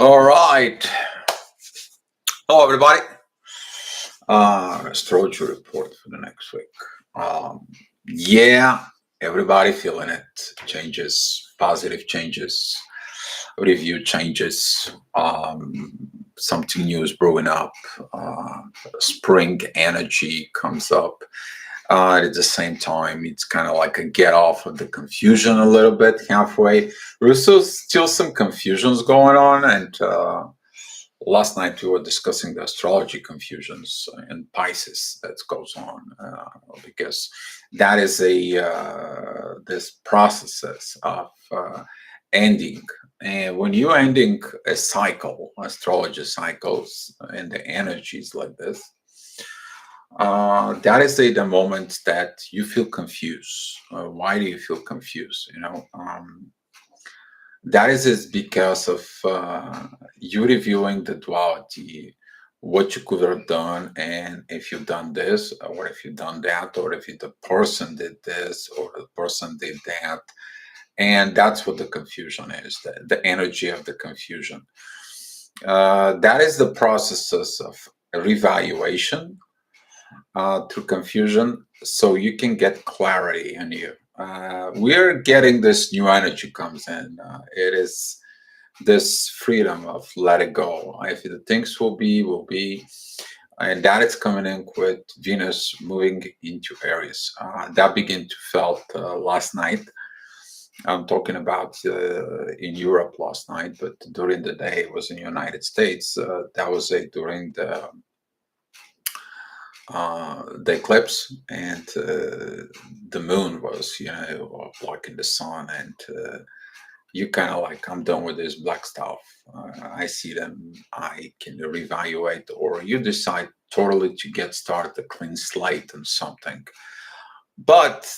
All right. Hello, everybody. Astrology report for the next week. Yeah, everybody feeling it. Changes, positive changes, review changes. Something new is brewing up. Spring energy comes up. At the same time, it's kind of like a get off of the confusion a little bit halfway. There's still some confusions going on, and last night we were discussing the astrology confusions in Pisces that goes on because that is this processes of ending. And when you're ending a cycle, astrology cycles, and the energies like this, that is the moment that you feel confused. Why do you feel confused? That is because of you reviewing the duality, what you could have done, and if you've done this, or if you've done that, or if the person did this, or the person did that. And that's what the confusion is, the energy of the confusion. That is the processes of revaluation through confusion, so you can get clarity in you. We're getting this new energy comes in. It is this freedom of let it go. If the things will be, and that is coming in with Venus moving into Aries. That began to felt last night. I'm talking about in Europe last night, but during the day it was in the United States. That was during the eclipse, and the moon was blocking the sun, and you kind of like, I'm done with this black stuff. I see them, I can reevaluate, or you decide totally to get started a clean slate and something. But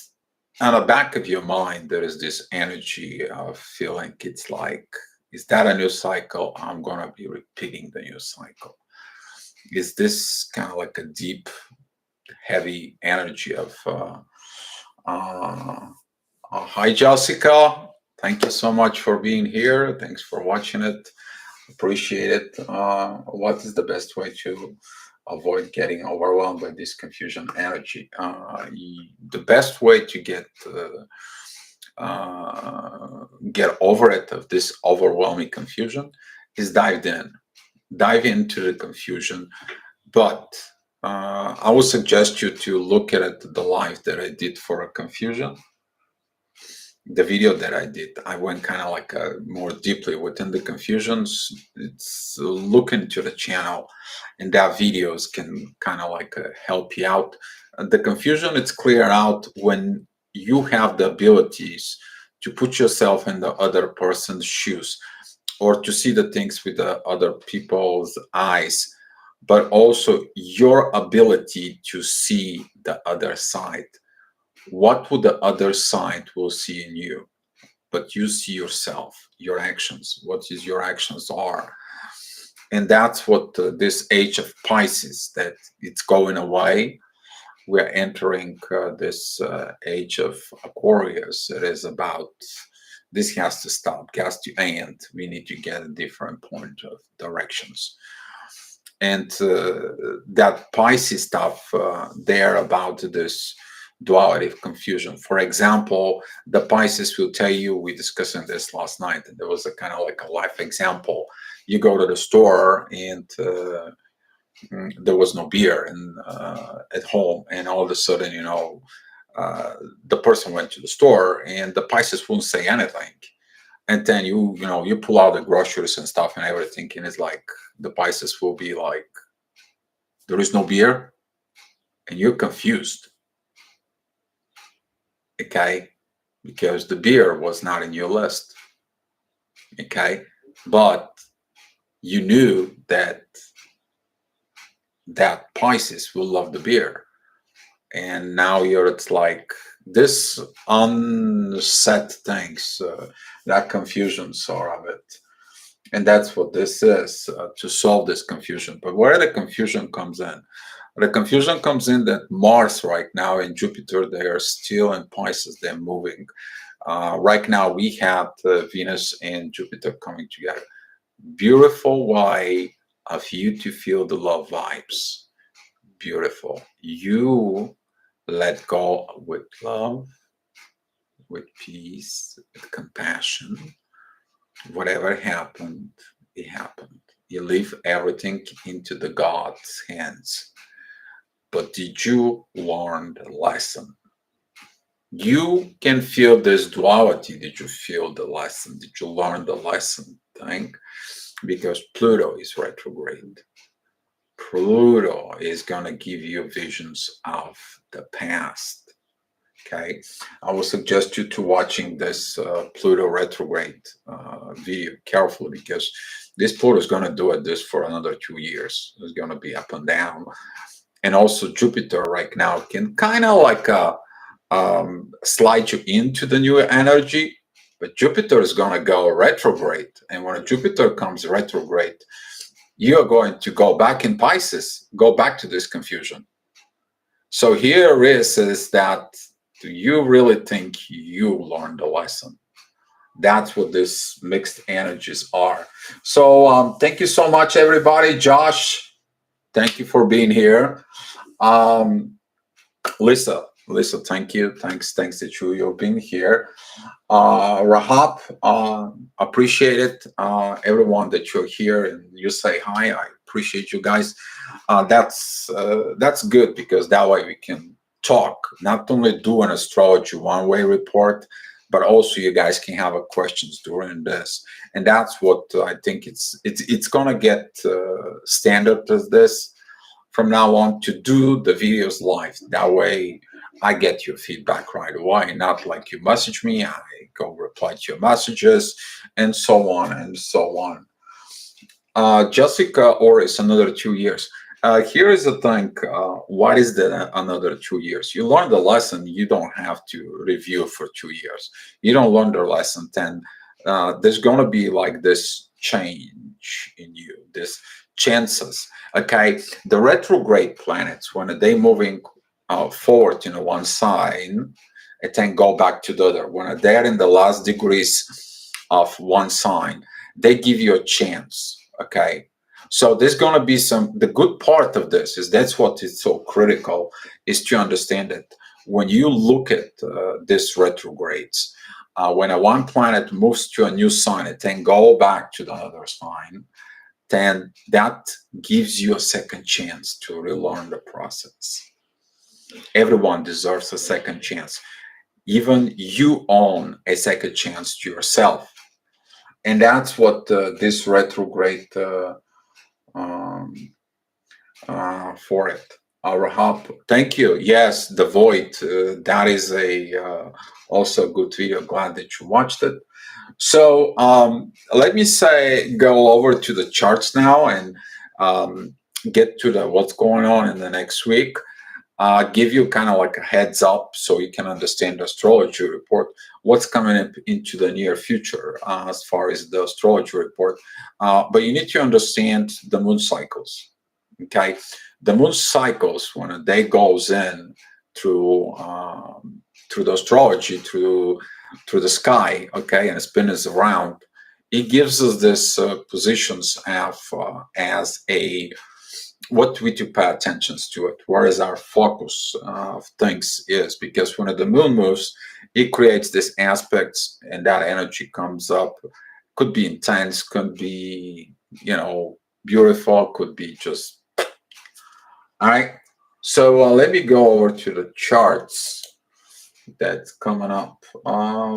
on the back of your mind there is this energy of feeling, it's like, is that a new cycle? I'm gonna be repeating the new cycle. Is this kind of like a deep, heavy energy of hi Jessica, thank you so much for being here. Thanks for watching it. Appreciate it. What is the best way to avoid getting overwhelmed by this confusion energy? The best way to get over it, of this overwhelming confusion, is dive into the confusion. But I would suggest you to look at the live that I did for a confusion. The video that I did, I went kind of like more deeply within the confusions. It's look into the channel, and that videos can kind of like help you out. The confusion, it's clear out when you have the abilities to put yourself in the other person's shoes, or to see the things with the other people's eyes, but also your ability to see the other side. What would the other side will see in you? But you see yourself, your actions, what is your actions are. And that's what this age of Pisces, that it's going away. We're entering this age of Aquarius. It is about, this has to stop, has to end. We need to get a different point of directions. And that Pisces stuff there about this duality of confusion. For example, the Pisces will tell you, we discussed this last night, and there was a kind of like a life example. You go to the store, and there was no beer at home, and all of a sudden, the person went to the store, and the Pisces won't say anything. And then you pull out the groceries and stuff and everything, and it's like the Pisces will be like, there is no beer, and you're confused. Okay, because the beer was not in your list. Okay, but you knew that Pisces will love the beer, and now it's like this unset things, that confusion sort of it. And that's what this is, to solve this confusion. But where the confusion comes in, the confusion comes in that Mars right now and Jupiter, they are still in Pisces, they're moving. Right now we have Venus and Jupiter coming together. Beautiful way of you to feel the love vibes. Beautiful. You let go with love, with peace, with compassion. Whatever happened, it happened. You leave everything into the God's hands. But did you learn the lesson? You can feel this duality. Did you feel the lesson? Did you learn the lesson thing? Because Pluto is retrograde. Pluto is going to give you visions of the past. Okay, I will suggest you to watching this Pluto retrograde video carefully, because this Pluto is going to do this for another 2 years. It's going to be up and down. And also Jupiter right now can kind of like slide you into the new energy, but Jupiter is going to go retrograde. And when Jupiter comes retrograde, you're going to go back in Pisces, go back to this confusion. So here is that, do you really think you learned the lesson? That's what these mixed energies are. So thank you so much, everybody. Josh, thank you for being here. Lisa, thank you. Thanks that you've been here. Rahab, appreciate it. Everyone that you're here and you say hi, I appreciate you guys. That's good, because that way we can talk, not only do an astrology one-way report, but also you guys can have questions during this. And that's what I think it's gonna get standard as this from now on, to do the videos live. That way I get your feedback right away, not like you message me, I go reply to your messages, and so on and so on. Jessica Oris, another 2 years. Here is the thing. What is the another 2 years? You learn the lesson. You don't have to review for 2 years. You don't learn the lesson, then there's going to be like this change in you, this chances. Okay, the retrograde planets, when they moving forward in one sign, and then go back to the other. When they're in the last degrees of one sign, they give you a chance. Okay, so there's going to be the good part of this is, that's what is so critical, is to understand that when you look at this retrogrades, when one planet moves to a new sign and then go back to the other sign, then that gives you a second chance to relearn the process. Everyone deserves a second chance. Even you own a second chance to yourself. And that's what this retrograde for it. Rahab, thank you. Yes, The Void. That is also a good video. Glad that you watched it. So let me go over to the charts now and get to what's going on in the next week. Give you kind of like a heads up so you can understand the astrology report, what's coming up into the near future as far as the astrology report. But you need to understand the moon cycles. Okay, the moon cycles, when a day goes in through the astrology, through the sky, okay, and it spins around, it gives us this positions as a what we to pay attention to it, where is our focus of things is, because when the moon moves, it creates this aspects, and that energy comes up. Could be intense, could be beautiful, could be just all right. So let me go over to the charts that's coming up.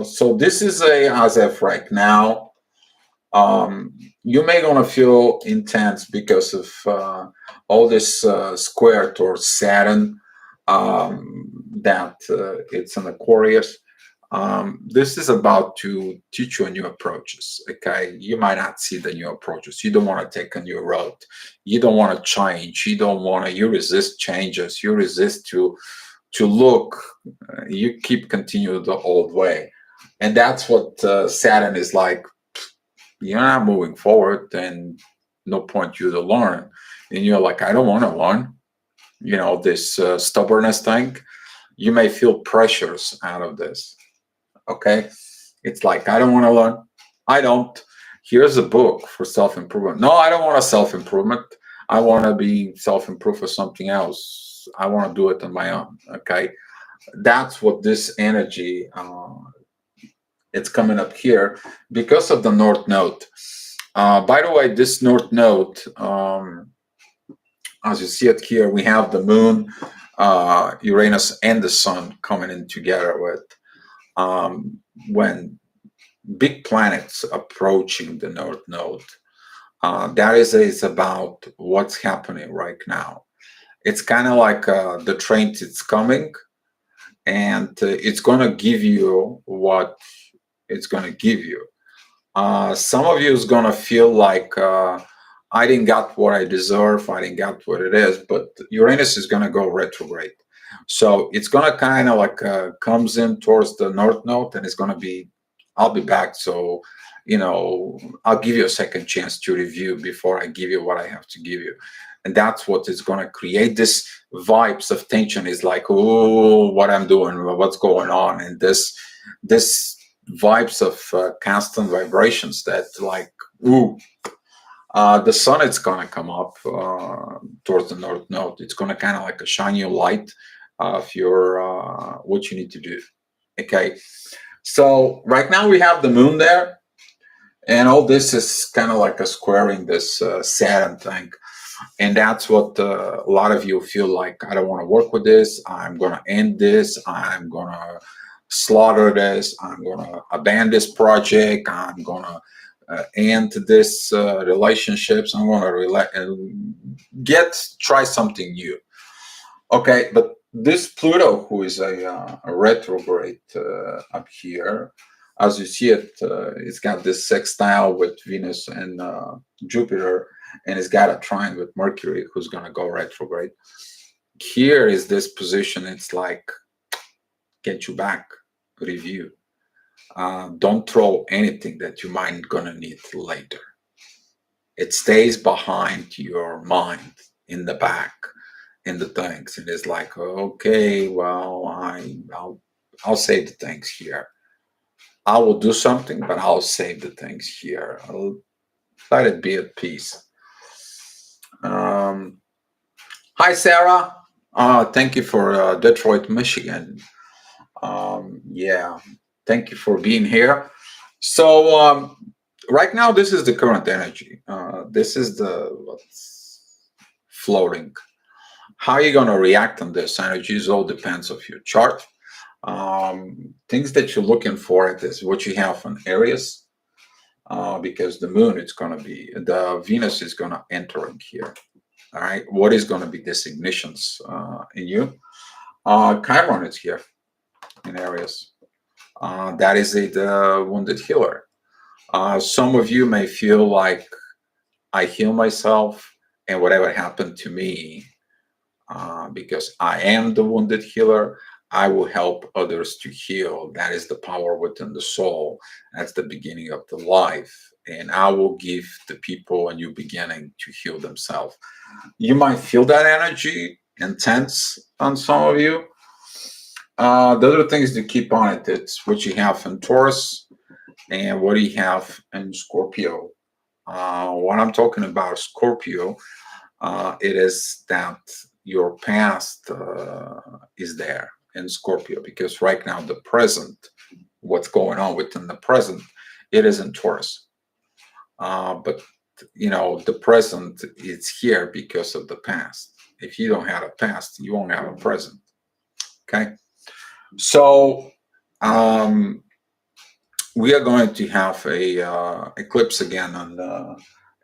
So this is as of right now. You may gonna feel intense because of all this square towards Saturn, that it's an Aquarius. This is about to teach you new approaches. Okay, you might not see the new approaches. You don't want to take a new road. You don't want to change. You resist changes. You resist to look. You keep continue the old way, and that's what Saturn is like. You're not moving forward, then no point you to learn. And you're like, I don't want to learn. This stubbornness thing. You may feel pressures out of this. Okay, it's like, I don't want to learn. I don't. Here's a book for self-improvement. No, I don't want a self-improvement. I want to be self-improved for something else. I want to do it on my own. Okay, that's what this energy. It's coming up here because of the North Node. By the way, this North Node, as you see it here, we have the Moon, Uranus, and the Sun coming in together with when big planets approaching the North Node. That is about what's happening right now. It's kind of like the train it's coming, and it's going to give you what it's going to give you. Some of you is going to feel like I didn't get what I deserve, I didn't get what it is, but Uranus is going to go retrograde. So it's going to kind of like comes in towards the North Node, and it's going to be, I'll be back. So, I'll give you a second chance to review before I give you what I have to give you. And that's what is going to create this vibes of tension. Is like, oh, what I'm doing, what's going on, and this vibes of constant vibrations that like, ooh, the sun is going to come up towards the North Node. It's going to kind of like shine you light of your what you need to do. Okay, so right now we have the moon there, and all this is kind of like a squaring this Saturn thing. And that's what a lot of you feel like, I don't want to work with this. I'm going to end this. I'm going to slaughter this. I'm going to abandon this project. I'm going to end this relationships. I'm going to try something new. Okay, but this Pluto, who is a retrograde up here, as you see it, it's got this sextile with Venus and Jupiter, and it's got a trine with Mercury, who's going to go retrograde. Here is this position. It's like, get you back, review. Don't throw anything that you might going to need later. It stays behind your mind in the back, in the things, and it's like, okay, well, I'll save the things here. I will do something, but I'll save the things here. I'll let it be at peace. Hi, Sarah. Thank you for Detroit, Michigan. Yeah, thank you for being here. So right now, this is the current energy. This is what's floating. How are you going to react on this energy all depends of your chart. Things that you're looking for is what you have on Aries, because the moon is going to be, the Venus is going to enter in here. All right, what is going to be designations in you? Chiron is here in Aries. That is the wounded healer. Some of you may feel like, I heal myself and whatever happened to me, because I am the wounded healer, I will help others to heal. That is the power within the soul. That's the beginning of the life. And I will give the people a new beginning to heal themselves. You might feel that energy intense on some of you. The other things to keep on it, it's what you have in Taurus and what you have in Scorpio. When I'm talking about Scorpio, it is that your past is there in Scorpio, because right now the present, what's going on within the present, it is in Taurus. But the present is here because of the past. If you don't have a past, you won't have a present. Okay, so we are going to have a eclipse again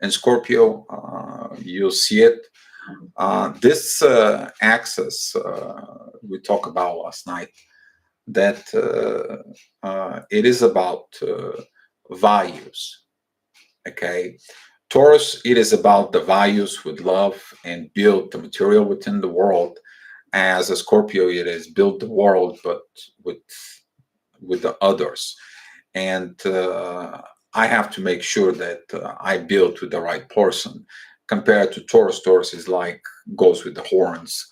in Scorpio. You'll see it. This axis we talked about last night, that it is about values. Okay, Taurus, it is about the values with love and build the material within the world. As a Scorpio, it is build the world, but with the others. And I have to make sure that I build with the right person. Compared to Taurus, Taurus is like goes with the horns.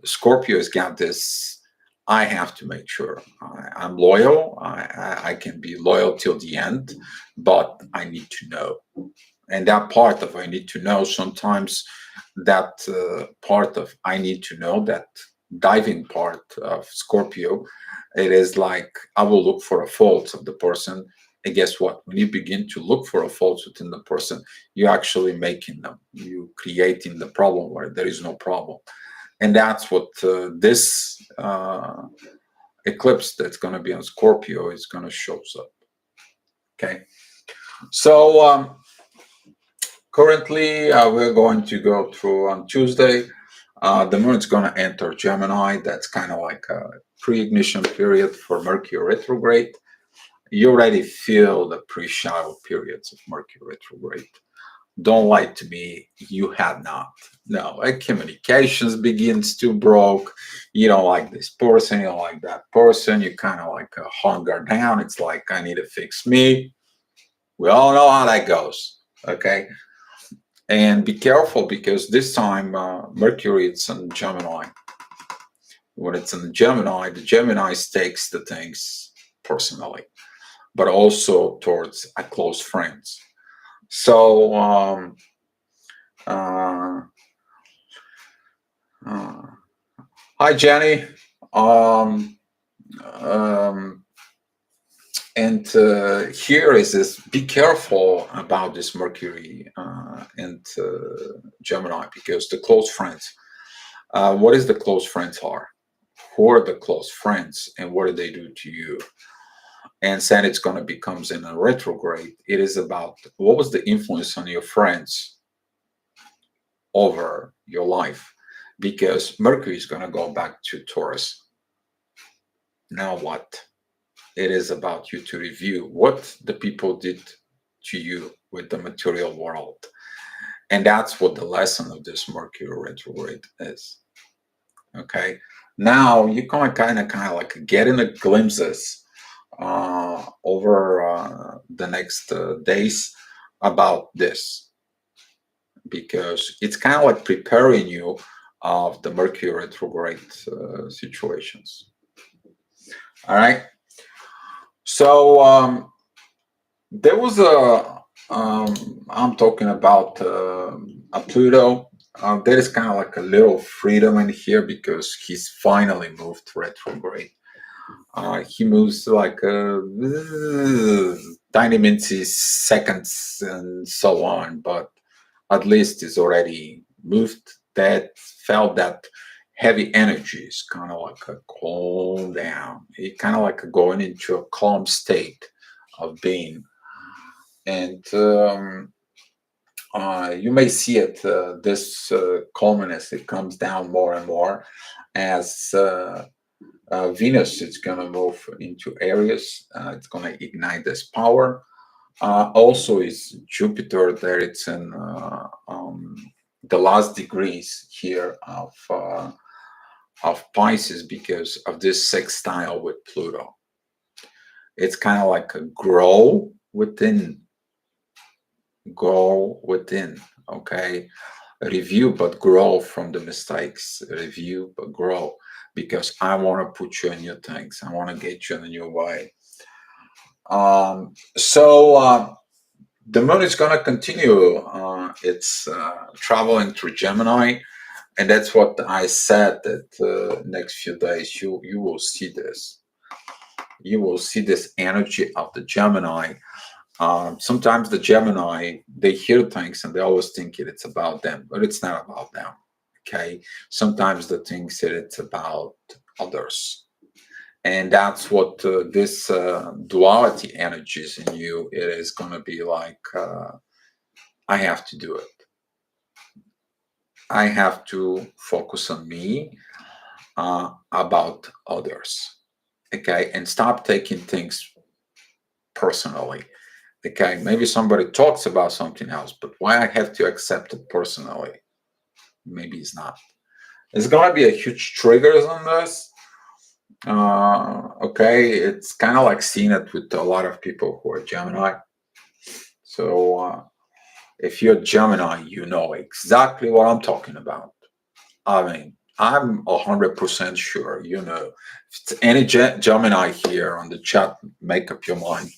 Scorpio has got this I have to make sure I'm loyal. I can be loyal till the end, but I need to know. And that part of I need to know, sometimes that part of I need to know, that diving part of Scorpio, it is like I will look for a fault of the person. And guess what? When you begin to look for a fault within the person, you're actually making them, you creating the problem where there is no problem. And that's what this eclipse that's going to be on Scorpio is going to show up. Okay, so currently we're going to go through on Tuesday. The moon is going to enter Gemini. That's kind of like a pre-ignition period for Mercury retrograde. You already feel the pre-shadow periods of Mercury retrograde. Don't lie to me, you have not. No, communications begins to broke. You don't like this person, you don't like that person. You kind of like hunger down. It's like, I need to fix me. We all know how that goes. Okay. And be careful, because this time Mercury, it's in Gemini. When it's in Gemini, the Gemini takes the things personally, but also towards a close friends. So hi Jenny. And here is this: be careful about this Mercury and Gemini, because the close friends. What is the close friends are? Who are the close friends, and what do they do to you? And then it's going to becomes in a retrograde. It is about what was the influence on your friends over your life, because Mercury is going to go back to Taurus. Now what? It is about you to review what the people did to you with the material world. And that's what the lesson of this Mercury retrograde is. Okay. Now you can kind of like getting a glimpses over the next days about this, because it's kind of like preparing you of the Mercury retrograde situations. All right. So there was I'm talking about a Pluto. There is kind of like a little freedom in here, because he's finally moved retrograde. He moves like tiny minutes, seconds, and so on, but at least he's already moved. That felt that heavy energy is kind of like a calm down. It kind of like going into a calm state of being. And you may see it, this calmness, it comes down more and more as Venus is going to move into Aries. It's going to ignite this power. Also is Jupiter there. It's in the last degrees here of Pisces, because of this sextile with Pluto. It's kind of like a grow within, okay? Review, but grow from the mistakes. Review, but grow, because I want to put you in new things. I want to get you in a new way. So the moon is going to continue its traveling through Gemini, and that's what I said, that next few days you will see this. You will see this energy of the Gemini. Sometimes the Gemini, they hear things and they always think it's about them, but it's not about them. Okay. Sometimes they think that it's about others. And that's what this duality energies in you, it is going to be like, I have to do it. I have to focus on me about others. Okay. And stop taking things personally. Okay, maybe somebody talks about something else, but why I have to accept it personally? Maybe it's not. There's gonna be a huge triggers on this. Okay, it's kind of like seeing it with a lot of people who are Gemini. So if you're Gemini, you know exactly what I'm talking about. I mean, I'm 100% sure, you know. If it's any Gemini here on the chat, make up your mind.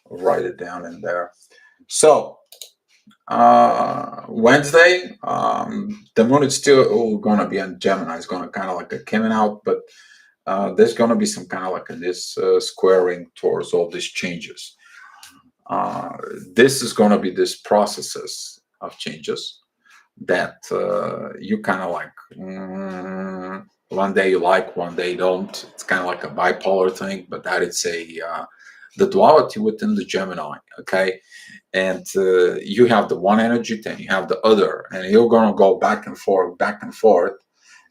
Write it down in there. So, Wednesday, the moon is still going to be in Gemini. It's going to kind of like a coming out, but there's going to be some kind of like this squaring towards all these changes. This is going to be this processes of changes that you kind of like. One day you like, one day you don't. It's kind of like a bipolar thing, but that is the duality within the Gemini. Okay, and you have the one energy, then you have the other, and you're going to go back and forth,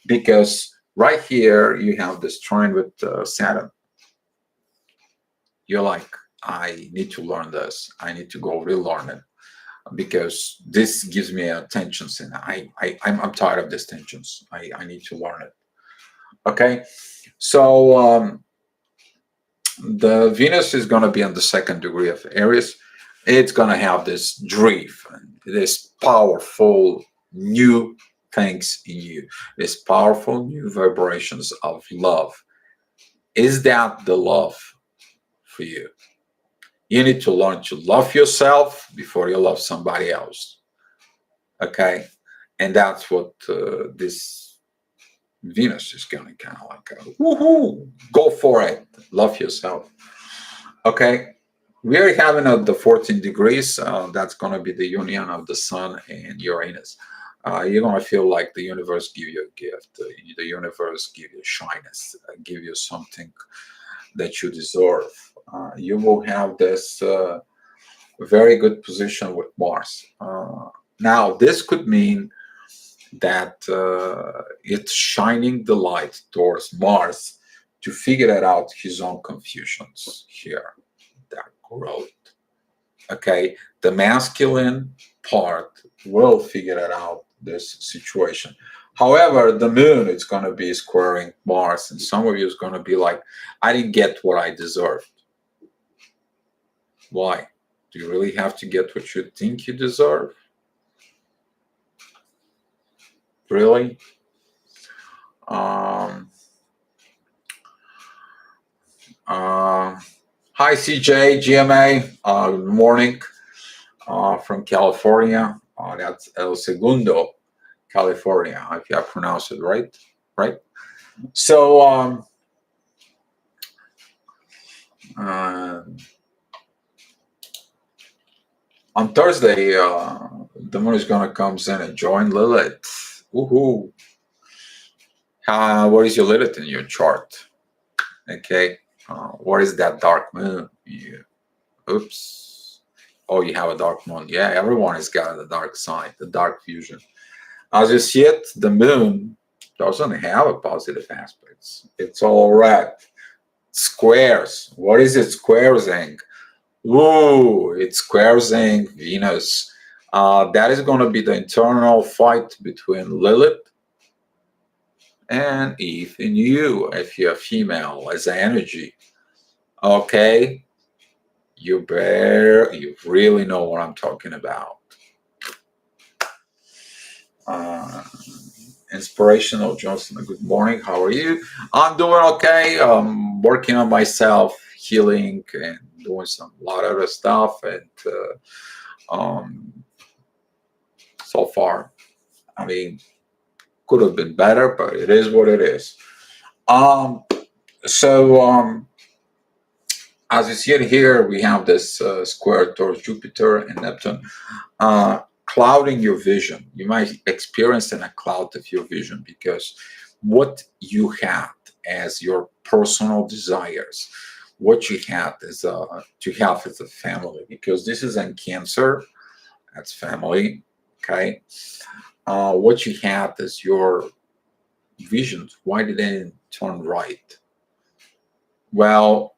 because right here you have this trine with Saturn. You're like, I need to learn this. I need to go relearn it, because this gives me tensions, and I'm tired of these tensions. I need to learn it. Okay, so the Venus is going to be in the second degree of Aries. It's going to have this drift, this powerful new things in you, this powerful new vibrations of love. Is that the love for you? You need to learn to love yourself before you love somebody else. Okay, and that's what this Venus is going to kind of like woohoo, go for it, love yourself. Okay, we are having the 14 degrees. That's going to be the union of the Sun and Uranus. You're going to feel like the universe give you a gift. The universe give you shyness, give you something that you deserve. You will have this very good position with Mars. Now, this could mean that it's shining the light towards Mars to figure out his own confusions here, that growth. Okay, the masculine part will figure it out, this situation. However, the moon is going to be squaring Mars, and some of you is going to be like, I didn't get what I deserved. Why? Do you really have to get what you think you deserve? Really? Hi CJ, GMA, good morning from California. That's El Segundo, California, if I pronounce it right. So on Thursday, the moon is going to come in and join Lilith. Woohoo! What is your Lilith in your chart? Okay, what is that dark moon? Oops. Oh, you have a dark moon. Yeah, everyone has got a dark side, the dark fusion. As you see it, the moon doesn't have a positive aspects. It's all red. Squares. What is it squaresing? Ooh, it's squaresing Venus. That is going to be the internal fight between Lilith and Eve in you, if you're female, as an energy. Okay, you really know what I'm talking about. Inspirational Johnson, good morning. How are you? I'm doing okay. Working on myself, healing, and doing a lot of other stuff. And so far, I mean, could have been better, but it is what it is. So as you see it here, we have this square towards Jupiter and Neptune. Clouding your vision. You might experience in a cloud of your vision, because what you had as your personal desires, what you had is to have as a family, because this is in Cancer, that's family. Okay, what you had is your visions. Why did they turn right? Well,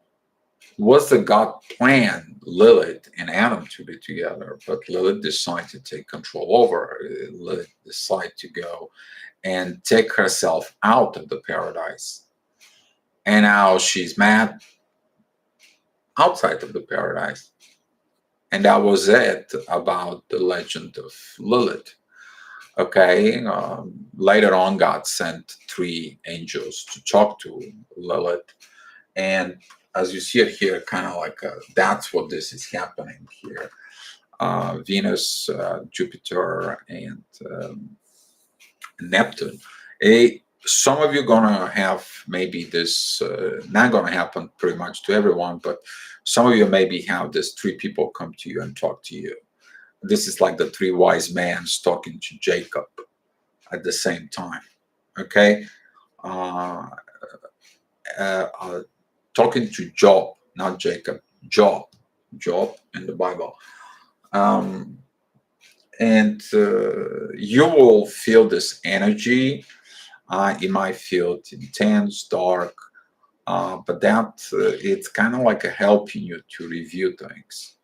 was the God plan Lilith and Adam to be together, but Lilith decided to take control over. Lilith decided to go and take herself out of the paradise. And now she's mad outside of the paradise. And that was it about the legend of Lilith. Okay, later on, God sent 3 angels to talk to Lilith, and as you see it here, kind of like that's what this is happening here. Venus, Jupiter, and Neptune. Some of you gonna have maybe this not gonna happen pretty much to everyone, but some of you maybe have this 3 people come to you and talk to you. This is like the 3 wise men talking to Jacob at the same time. Okay, uh, talking to Job, not Jacob. Job in the Bible. And you will feel this energy. You might feel it intense, dark, but that it's kind of like a helping you to review things.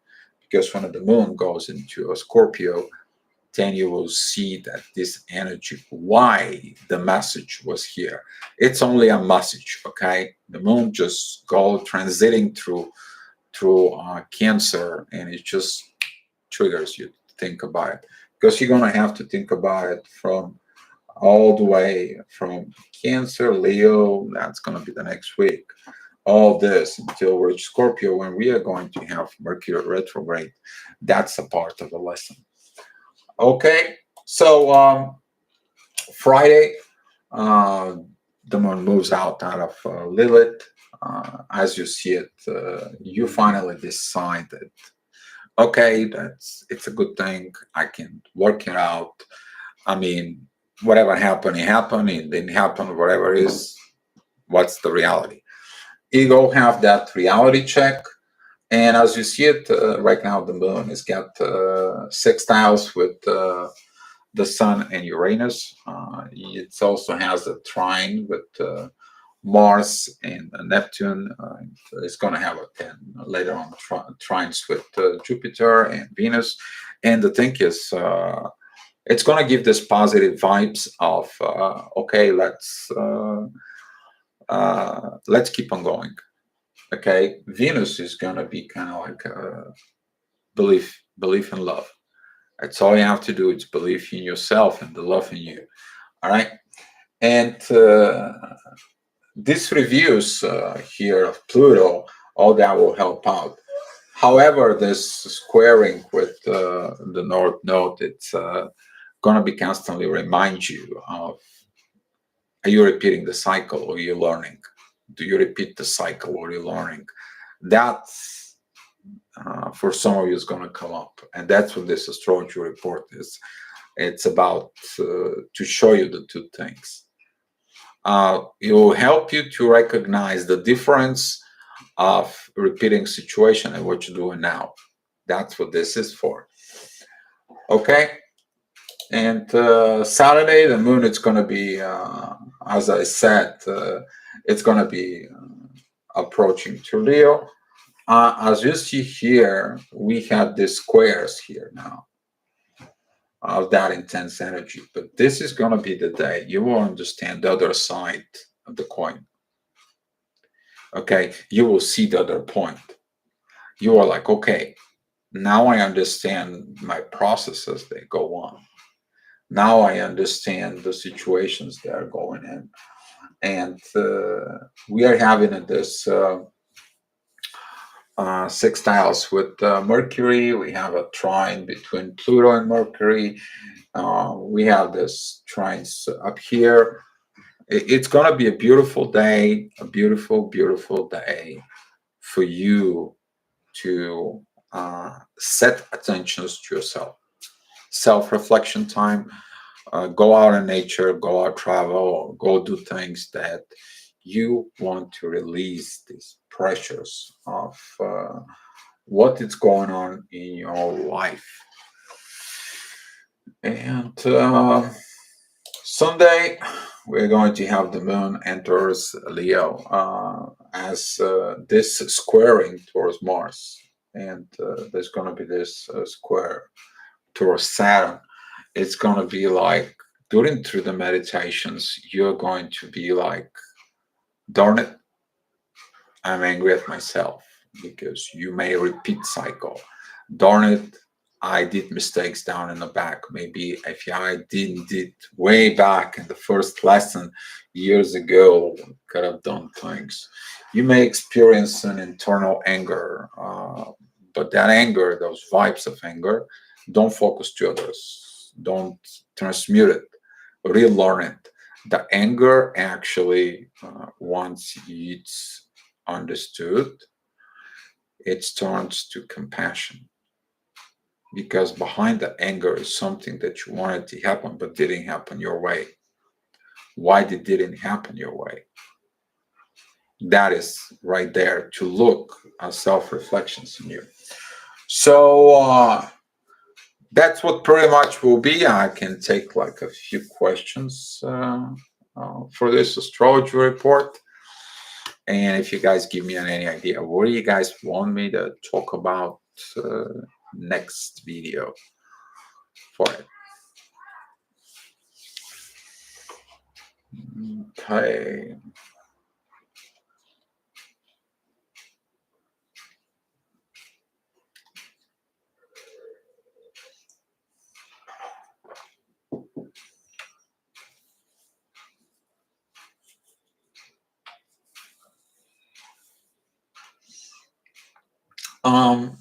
Because when the moon goes into a Scorpio, then you will see that this energy, why the message was here. It's only a message, okay? The moon just go transiting through Cancer, and it just triggers you to think about it, because you're gonna have to think about it from all the way from Cancer, Leo. That's gonna be the next week. All this until we're Scorpio, when we are going to have Mercury retrograde. That's a part of the lesson. Okay, so Friday, the moon moves out of Lilith. As you see it, you finally decided, okay, it's a good thing. I can work it out. I mean, whatever happened, it happened. It didn't happen. Whatever it is, what's the reality? Ego have that reality check. And as you see it right now, the moon has got 6 tiles with the Sun and Uranus. It also has a trine with Mars and Neptune. It's going to have a 10 later on trines with Jupiter and Venus. And the thing is, it's going to give this positive vibes of okay, let's keep on going. Okay, Venus is going to be kind of like belief in love. That's all you have to do. It's believe in yourself and the love in you. All right. And these reviews here of Pluto, all that will help out. However, this squaring with the North Node, it's going to be constantly remind you of, are you repeating the cycle or are you learning? Do you repeat the cycle or are you learning? That's for some of you is going to come up. And that's what this astrology report is. It's about to show you the 2 things. It will help you to recognize the difference of repeating situation and what you're doing now. That's what this is for. Okay. And Saturday, the moon, it's going to be, as I said, it's going to be approaching to Leo. As you see here, we have these squares here now of that intense energy. But this is going to be the day you will understand the other side of the coin. Okay, you will see the other point. You are like, okay, now I understand my processes that go on. Now I understand the situations that are going in. And we are having this 6 tiles with Mercury. We have a trine between Pluto and Mercury. We have this trines up here. It's going to be a beautiful day, a beautiful, beautiful day for you to set attentions to yourself. Self-reflection time. Go out in nature, go out travel, go do things that you want to release these pressures of what is going on in your life. And Sunday, we're going to have the moon enters Leo as this squaring towards Mars. And there's going to be this square towards Saturn. It's going to be like, during through the meditations, you're going to be like, darn it, I'm angry at myself, because you may repeat cycle. Darn it, I did mistakes down in the back. Maybe if I didn't did way back in the first lesson years ago, could have done things. You may experience an internal anger, but that anger, those vibes of anger, don't focus to others. Don't transmute it. Relearn it. The anger actually, once it's understood, it turns to compassion, because behind the anger is something that you wanted to happen but didn't happen your way. Why it didn't happen your way? That is right there to look at self-reflections in you. So that's what pretty much will be. I can take like a few questions for this astrology report. And if you guys give me any idea, what do you guys want me to talk about next video for it? Okay. Um,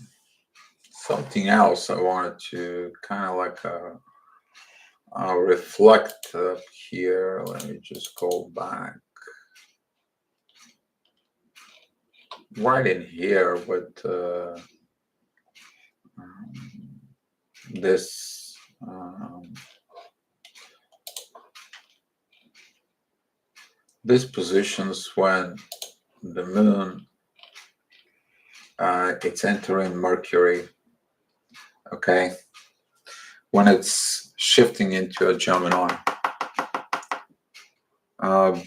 Something else I wanted to kind of like reflect up here. Let me just go back right in here with this these positions when the moon it's entering Mercury. Okay, when it's shifting into a Gemini.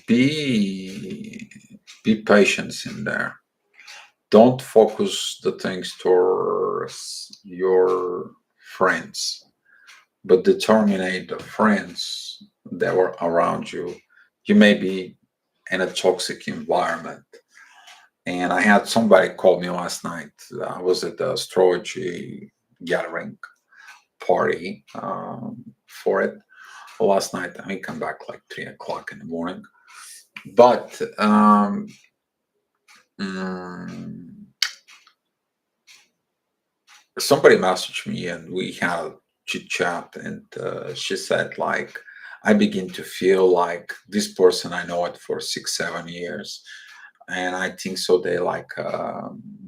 Be patient in there. Don't focus the things towards your friends, but determine the friends that were around you. You may be in a toxic environment. And I had somebody call me last night. I was at the astrology gathering party for it last night. I come back like 3 o'clock in the morning. But somebody messaged me and we had a chit chat, and she said like, I begin to feel like this person, I know it for 6 7 years, and I think so they like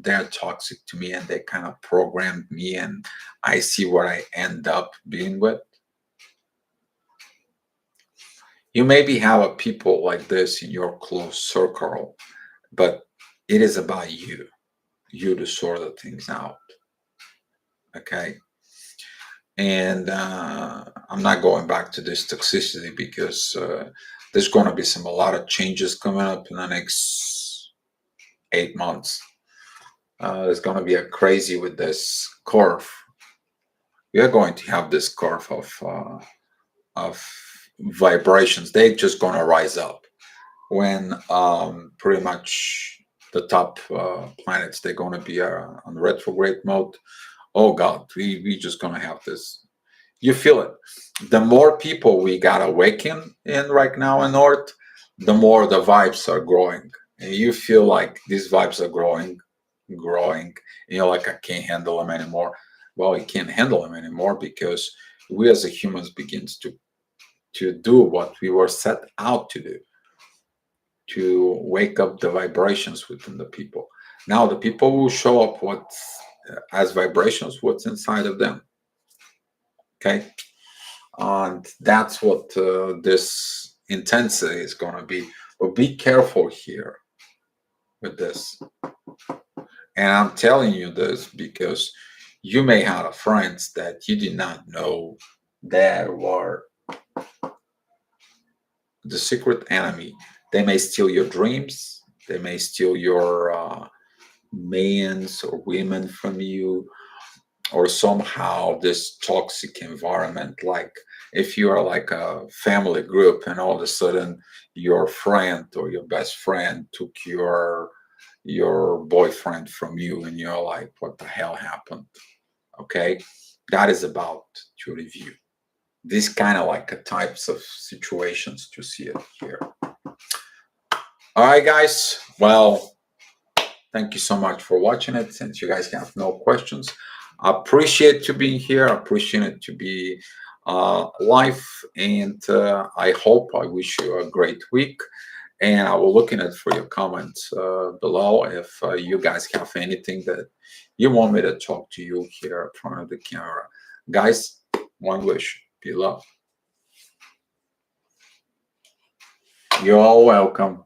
they're toxic to me and they kind of programmed me, and I see what I end up being with. You maybe have a people like this in your close circle, but it is about you to sort the things out. Okay. And I'm not going back to this toxicity because there's going to be a lot of changes coming up in the next 8 months. There's going to be a crazy with this curve. We are going to have this curve of vibrations. They're just going to rise up when pretty much the top planets, they're going to be on retrograde mode. Oh God, we just going to have this. You feel it. The more people we got awaken in right now in North, the more the vibes are growing. And you feel like these vibes are growing. And you're like, I can't handle them anymore. Well, you can't handle them anymore because we as a humans begins to do what we were set out to do, to wake up the vibrations within the people. Now the people will show up what's as vibrations, what's inside of them. Okay. And that's what this intensity is going to be. But be careful here with this. And I'm telling you this because you may have friends that you did not know that were the secret enemy. They may steal your dreams. They may steal your mans or women from you, or somehow this toxic environment, like if you are like a family group and all of a sudden your friend or your best friend took your boyfriend from you and you're like, what the hell happened? Okay, that is about to review. These kind of like types of situations to see it here. All right, guys. Well, thank you so much for watching it. Since you guys have no questions, I appreciate you being here. I appreciate it to be live, and I wish you a great week. And I will look in it for your comments below if you guys have anything that you want me to talk to you here in front of the camera. Guys, one wish, be loved. You're all welcome.